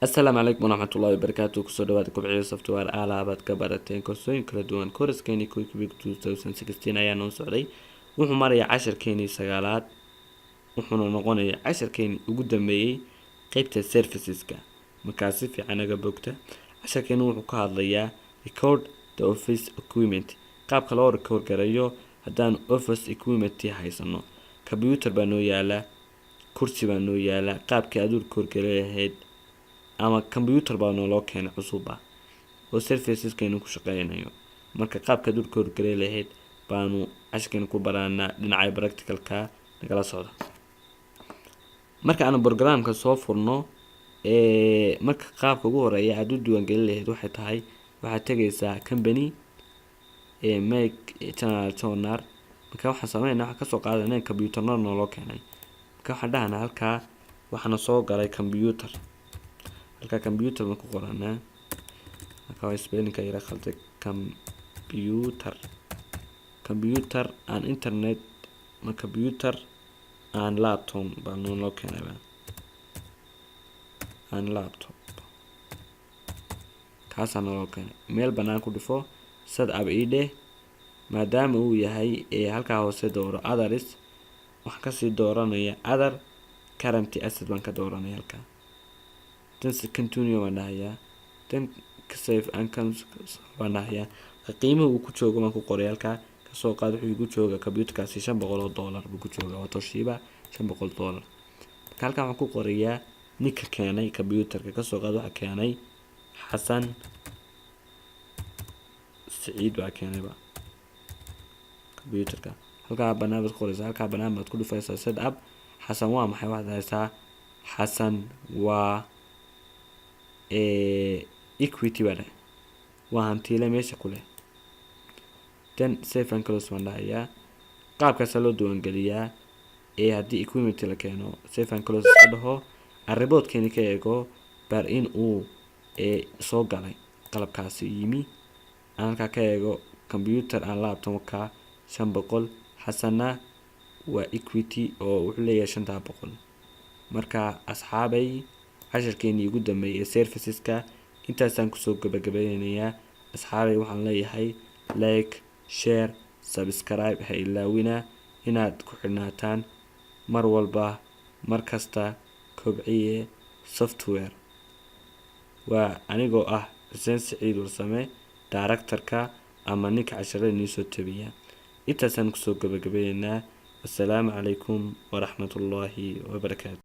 السلام عليكم ورحمة الله وبركاته. كسو دواد كوبعيو software آلابad ka barateen koorsooyin kala duwan. Koorskeeni Quick Week 2016 ayaa noo socday. Wuxuu marayaa casharkeeni sagaalaad. Wuxuuna noqonayaa casharkeeni ugu dambeeyay qaybta serviceska. Markaa si fiican aga bogta. Casharkeeni wuxuu ka hadlayaa record the office equipment. Qaabka loo record garayo haddaan office equipment haysano. Computer baa noo yaala, kursi baa noo yaala, qaabkii aad u record garayahayd ama computer baa noo loo keenay cusub ah oo serviceska ku shaqeynayo. Marka qaabka aad u record garay lahayd baanu casharkeeni ku baraanaa dhinaca practicalka nagala socda. Marka aan programka soo furno marka qaabka ugu horeeya aad u diiwaan gelin lahayd waxay tahay waxaad tagaysaa company make channel toner. Marka waxaan sameeynaa waxa ka soo qaadanay computer noo loo keenay. Marka waxaan dhahnaa halka waxaana soo galay computer. halka computer ma ku qoranaa marka way spelling-ka yara khalday computer and internet ma computer and laptop baa noo loo keenay and laptop kaasa noo loo keenay. meel banaan ku dhifo sad ab ide maadaama uu yahay halka hoose dooro others wax ka sii dooranaya other current asset baan ka dooranaya halka then continue wanahaya then save and cancel wanahaya qiimaha uu ku joogo ma ku qoray halka ka soo qaad wuxuu ku jooga computerkaasi $500 buu ku jooga waa Toshiba $500. halka waxaan ku qorayaa ninka keenay computerka ka soo qaad waxa keenay Xasan Saciid baa keenay computerka. halka banaanad qoraysaa halka banaanad ku dhufaysaa set up Xasan waa maxay waxa haysaa Xasan waa equity bale waa hantiile meesha ku leh. then save and close mandahaya qaabkaas loo diiwaan geliyaa haddii equipment la keeno save and close ka dhaho report-keeni ka eego bar in uu soo galay qalabkaasi yimi halka ka eego computer and laptop ka 500 Xasanna waa equity oo wuxuu leeyahay 500. marka asxaabay casharkeeni ugu dambeeyay serviceska intaasaan ku soo gabagabeynayaa. asxaabay waxaan leeyahay like share subscribe ha ilaawina inaad ku xirnaataan mar walba mar kasta kobciye software. waa anigoo ah Xuseen Saciid Warsame director-ka ama ninka casharada soo tabiya. intaasaan ku soo gabagabeynaa. assalaamu calaykum waraxmatullaahi wabarakaatuh.